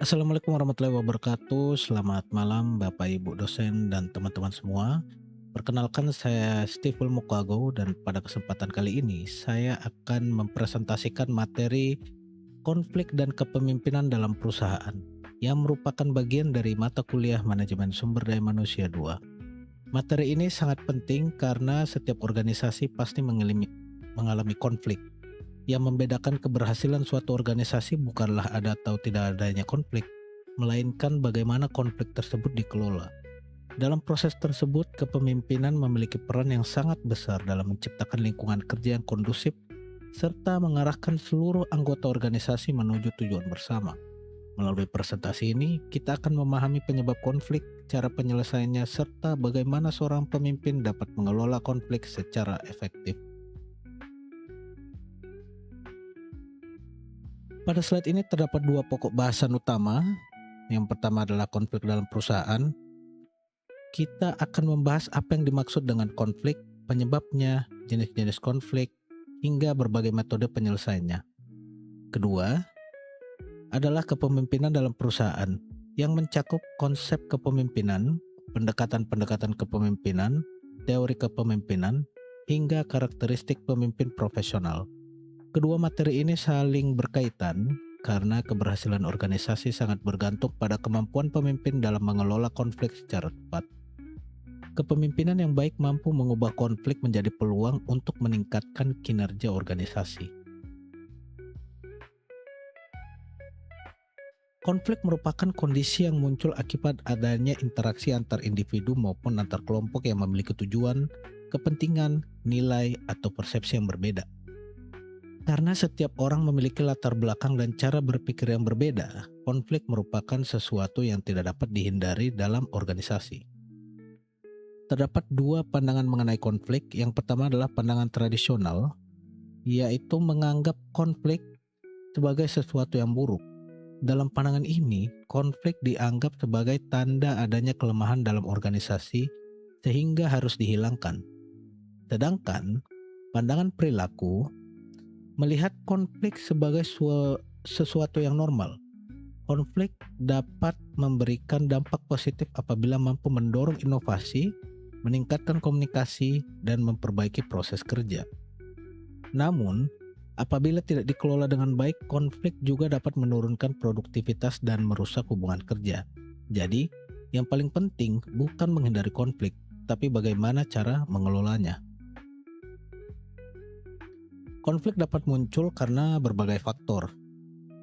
Assalamualaikum warahmatullahi wabarakatuh. Selamat malam Bapak Ibu dosen dan teman-teman semua. Perkenalkan saya Steve Mukago dan pada kesempatan kali ini saya akan mempresentasikan materi konflik dan kepemimpinan dalam perusahaan yang merupakan bagian dari mata kuliah Manajemen Sumber Daya Manusia 2. Materi ini sangat penting karena setiap organisasi pasti mengalami konflik. Yang membedakan keberhasilan suatu organisasi bukanlah ada atau tidak adanya konflik, melainkan bagaimana konflik tersebut dikelola. Dalam proses tersebut, kepemimpinan memiliki peran yang sangat besar dalam menciptakan lingkungan kerja yang kondusif serta mengarahkan seluruh anggota organisasi menuju tujuan bersama. Melalui presentasi ini, kita akan memahami penyebab konflik, cara penyelesaiannya, serta bagaimana seorang pemimpin dapat mengelola konflik secara efektif. Pada slide ini terdapat dua pokok bahasan utama. Yang pertama adalah konflik dalam perusahaan. Kita akan membahas apa yang dimaksud dengan konflik, penyebabnya, jenis-jenis konflik, hingga berbagai metode penyelesaiannya. Kedua adalah kepemimpinan dalam perusahaan yang mencakup konsep kepemimpinan, pendekatan-pendekatan kepemimpinan, teori kepemimpinan, hingga karakteristik pemimpin profesional. Kedua materi ini saling berkaitan karena keberhasilan organisasi sangat bergantung pada kemampuan pemimpin dalam mengelola konflik secara tepat. Kepemimpinan yang baik mampu mengubah konflik menjadi peluang untuk meningkatkan kinerja organisasi. Konflik merupakan kondisi yang muncul akibat adanya interaksi antar individu maupun antar kelompok yang memiliki tujuan, kepentingan, nilai, atau persepsi yang berbeda. Karena setiap orang memiliki latar belakang dan cara berpikir yang berbeda, konflik merupakan sesuatu yang tidak dapat dihindari dalam organisasi. Terdapat dua pandangan mengenai konflik. Yang pertama adalah pandangan tradisional, yaitu menganggap konflik sebagai sesuatu yang buruk. Dalam pandangan ini, konflik dianggap sebagai tanda adanya kelemahan dalam organisasi sehingga harus dihilangkan. Sedangkan pandangan perilaku melihat konflik sebagai sesuatu yang normal. Konflik dapat memberikan dampak positif apabila mampu mendorong inovasi, meningkatkan komunikasi, dan memperbaiki proses kerja. Namun, apabila tidak dikelola dengan baik, konflik juga dapat menurunkan produktivitas dan merusak hubungan kerja. Jadi, yang paling penting bukan menghindari konflik, tapi bagaimana cara mengelolanya. Konflik dapat muncul karena berbagai faktor.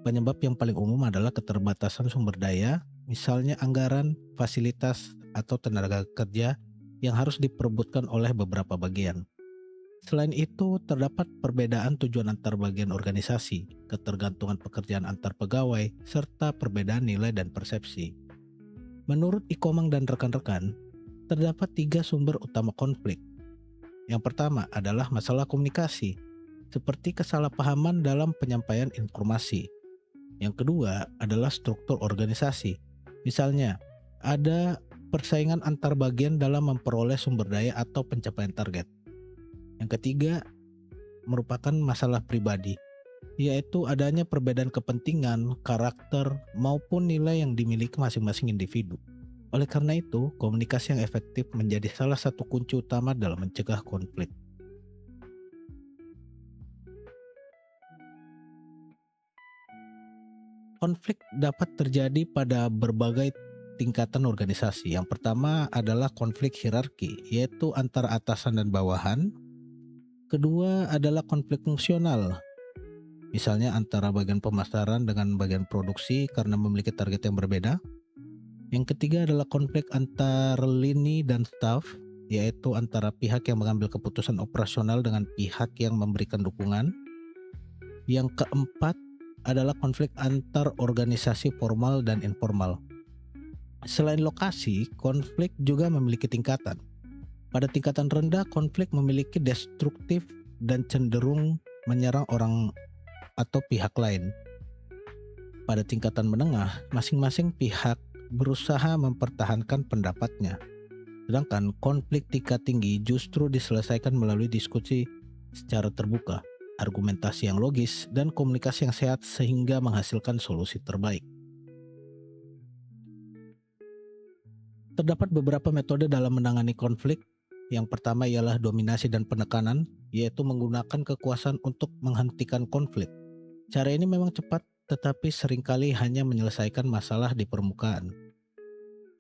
Penyebab yang paling umum adalah keterbatasan sumber daya, misalnya anggaran, fasilitas, atau tenaga kerja yang harus diperebutkan oleh beberapa bagian. Selain itu, terdapat perbedaan tujuan antar bagian organisasi, ketergantungan pekerjaan antar pegawai, serta perbedaan nilai dan persepsi. Menurut Ikomang dan rekan-rekan, terdapat 3 sumber utama konflik. Yang pertama adalah masalah komunikasi, seperti kesalahpahaman dalam penyampaian informasi. Yang kedua adalah struktur organisasi. Misalnya, ada persaingan antar bagian dalam memperoleh sumber daya atau pencapaian target. Yang ketiga merupakan masalah pribadi, yaitu adanya perbedaan kepentingan, karakter, maupun nilai yang dimiliki masing-masing individu. Oleh karena itu, komunikasi yang efektif menjadi salah satu kunci utama dalam mencegah konflik. Konflik dapat terjadi pada berbagai tingkatan organisasi. Yang pertama adalah konflik hierarki, yaitu antara atasan dan bawahan. Kedua adalah konflik fungsional, misalnya antara bagian pemasaran dengan bagian produksi karena memiliki target yang berbeda. Yang ketiga adalah konflik antar lini dan staf, yaitu antara pihak yang mengambil keputusan operasional dengan pihak yang memberikan dukungan. Yang keempat adalah konflik antar organisasi formal dan informal. Selain lokasi, konflik juga memiliki tingkatan. Pada tingkatan rendah, konflik memiliki destruktif dan cenderung menyerang orang atau pihak lain. Pada tingkatan menengah, masing-masing pihak berusaha mempertahankan pendapatnya. Sedangkan konflik tingkat tinggi justru diselesaikan melalui diskusi secara terbuka, argumentasi yang logis, dan komunikasi yang sehat sehingga menghasilkan solusi terbaik. Terdapat beberapa metode dalam menangani konflik. Yang pertama ialah dominasi dan penekanan, yaitu menggunakan kekuasaan untuk menghentikan konflik. Cara ini memang cepat, tetapi seringkali hanya menyelesaikan masalah di permukaan.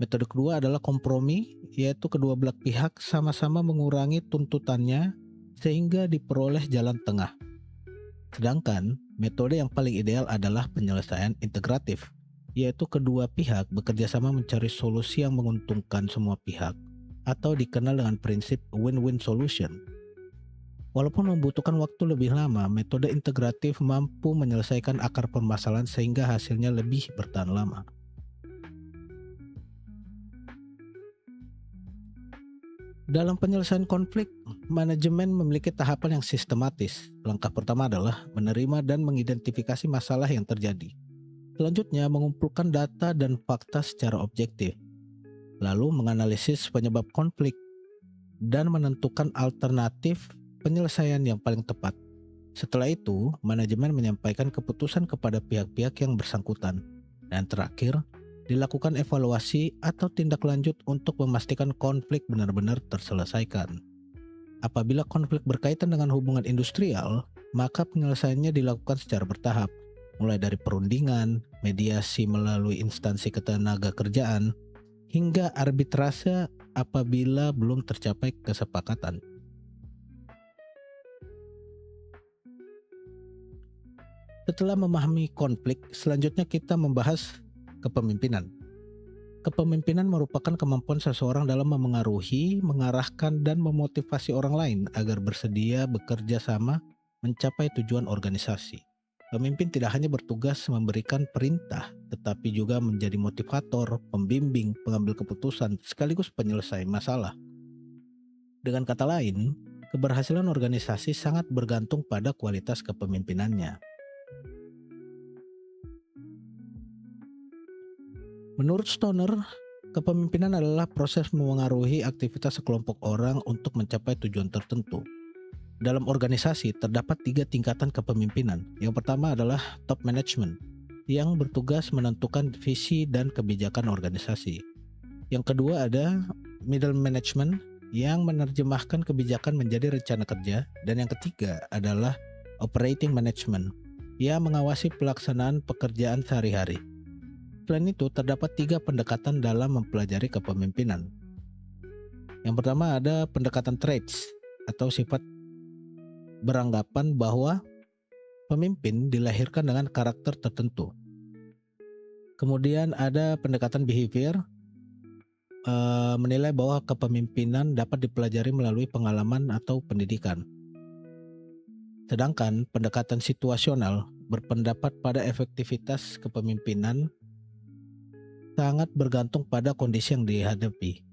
Metode kedua adalah kompromi, yaitu kedua belah pihak sama-sama mengurangi tuntutannya sehingga diperoleh jalan tengah. Sedangkan metode yang paling ideal adalah penyelesaian integratif, yaitu kedua pihak bekerjasama mencari solusi yang menguntungkan semua pihak, atau dikenal dengan prinsip win-win solution. Walaupun membutuhkan waktu lebih lama, metode integratif mampu menyelesaikan akar permasalahan sehingga hasilnya lebih bertahan lama. Dalam penyelesaian konflik, manajemen memiliki tahapan yang sistematis. Langkah pertama adalah menerima dan mengidentifikasi masalah yang terjadi. Selanjutnya, mengumpulkan data dan fakta secara objektif. Lalu, menganalisis penyebab konflik dan menentukan alternatif penyelesaian yang paling tepat. Setelah itu, manajemen menyampaikan keputusan kepada pihak-pihak yang bersangkutan. Dan terakhir, dilakukan evaluasi atau tindak lanjut untuk memastikan konflik benar-benar terselesaikan. Apabila konflik berkaitan dengan hubungan industrial, maka penyelesaiannya dilakukan secara bertahap, mulai dari perundingan, mediasi melalui instansi ketenaga kerjaan, hingga arbitrase apabila belum tercapai kesepakatan. Setelah memahami konflik, selanjutnya kita membahas kepemimpinan. Kepemimpinan merupakan kemampuan seseorang dalam memengaruhi, mengarahkan, dan memotivasi orang lain agar bersedia bekerja sama mencapai tujuan organisasi. Pemimpin tidak hanya bertugas memberikan perintah, tetapi juga menjadi motivator, pembimbing, pengambil keputusan, sekaligus penyelesai masalah. Dengan kata lain, keberhasilan organisasi sangat bergantung pada kualitas kepemimpinannya. Menurut Stoner, kepemimpinan adalah proses memengaruhi aktivitas sekelompok orang untuk mencapai tujuan tertentu. Dalam organisasi terdapat 3 tingkatan kepemimpinan. Yang pertama adalah top management, yang bertugas menentukan visi dan kebijakan organisasi. Yang kedua ada middle management, yang menerjemahkan kebijakan menjadi rencana kerja. Dan yang ketiga adalah operating management, yang mengawasi pelaksanaan pekerjaan sehari-hari. Selain itu, terdapat 3 pendekatan dalam mempelajari kepemimpinan. Yang pertama ada pendekatan traits atau sifat, beranggapan bahwa pemimpin dilahirkan dengan karakter tertentu. Kemudian ada pendekatan behavior, menilai bahwa kepemimpinan dapat dipelajari melalui pengalaman atau pendidikan. Sedangkan pendekatan situasional berpendapat pada efektivitas kepemimpinan sangat bergantung pada kondisi yang dihadapi.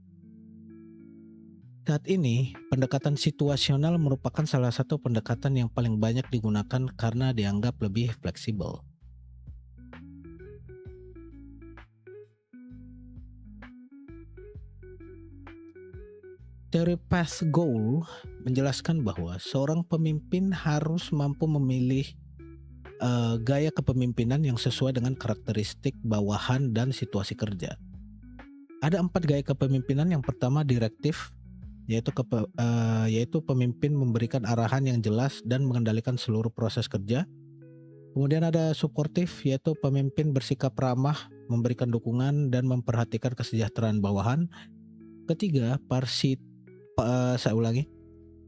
Saat ini, pendekatan situasional merupakan salah satu pendekatan yang paling banyak digunakan karena dianggap lebih fleksibel. Teori Path Goal menjelaskan bahwa seorang pemimpin harus mampu memilih gaya kepemimpinan yang sesuai dengan karakteristik bawahan dan situasi kerja. Ada 4 gaya kepemimpinan. Yang pertama direktif, yaitu pemimpin memberikan arahan yang jelas dan mengendalikan seluruh proses kerja. Kemudian ada suportif, yaitu pemimpin bersikap ramah, memberikan dukungan dan memperhatikan kesejahteraan bawahan. Ketiga,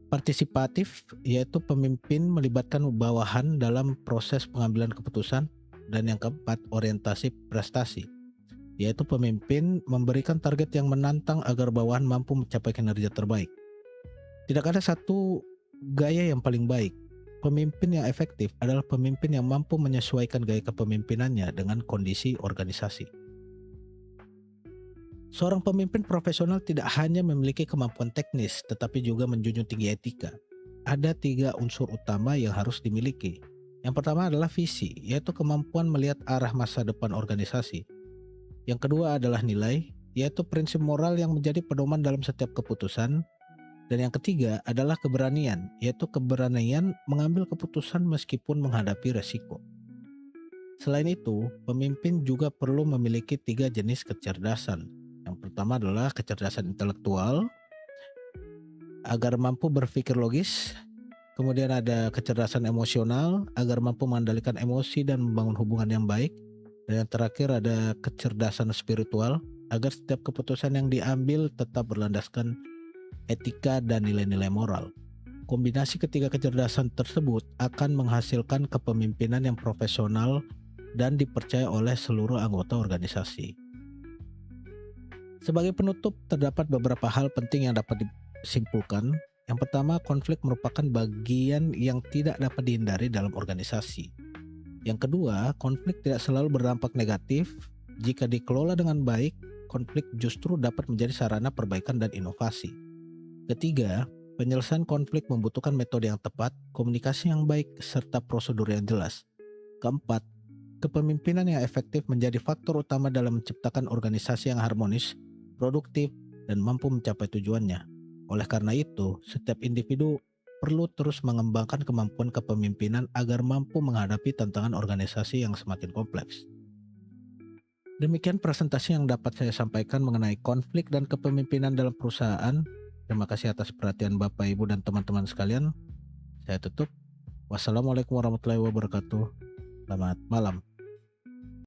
partisipatif, yaitu pemimpin melibatkan bawahan dalam proses pengambilan keputusan. Dan yang keempat, orientasi prestasi, yaitu pemimpin memberikan target yang menantang agar bawahan mampu mencapai kinerja terbaik. Tidak ada satu gaya yang paling baik. Pemimpin yang efektif adalah pemimpin yang mampu menyesuaikan gaya kepemimpinannya dengan kondisi organisasi. Seorang pemimpin profesional tidak hanya memiliki kemampuan teknis, tetapi juga menjunjung tinggi etika. Ada 3 unsur utama yang harus dimiliki. Yang pertama adalah visi, yaitu kemampuan melihat arah masa depan organisasi. Yang kedua adalah nilai, yaitu prinsip moral yang menjadi pedoman dalam setiap keputusan. Dan yang ketiga adalah keberanian, yaitu keberanian mengambil keputusan meskipun menghadapi resiko. Selain itu, pemimpin juga perlu memiliki 3 jenis kecerdasan. Yang utama adalah kecerdasan intelektual, agar mampu berpikir logis. Kemudian ada kecerdasan emosional, agar mampu mengendalikan emosi dan membangun hubungan yang baik. Dan yang terakhir ada kecerdasan spiritual, agar setiap keputusan yang diambil tetap berlandaskan etika dan nilai-nilai moral. Kombinasi ketiga kecerdasan tersebut akan menghasilkan kepemimpinan yang profesional dan dipercaya oleh seluruh anggota organisasi. Sebagai penutup, terdapat beberapa hal penting yang dapat disimpulkan. Yang pertama, konflik merupakan bagian yang tidak dapat dihindari dalam organisasi. Yang kedua, konflik tidak selalu berdampak negatif. Jika dikelola dengan baik, konflik justru dapat menjadi sarana perbaikan dan inovasi. Ketiga, penyelesaian konflik membutuhkan metode yang tepat, komunikasi yang baik, serta prosedur yang jelas. Keempat, kepemimpinan yang efektif menjadi faktor utama dalam menciptakan organisasi yang harmonis, produktif, dan mampu mencapai tujuannya. Oleh karena itu, setiap individu perlu terus mengembangkan kemampuan kepemimpinan agar mampu menghadapi tantangan organisasi yang semakin kompleks. Demikian presentasi yang dapat saya sampaikan mengenai konflik dan kepemimpinan dalam perusahaan. Terima kasih atas perhatian Bapak, Ibu, dan teman-teman sekalian. Saya tutup. Wassalamualaikum warahmatullahi wabarakatuh. Selamat malam.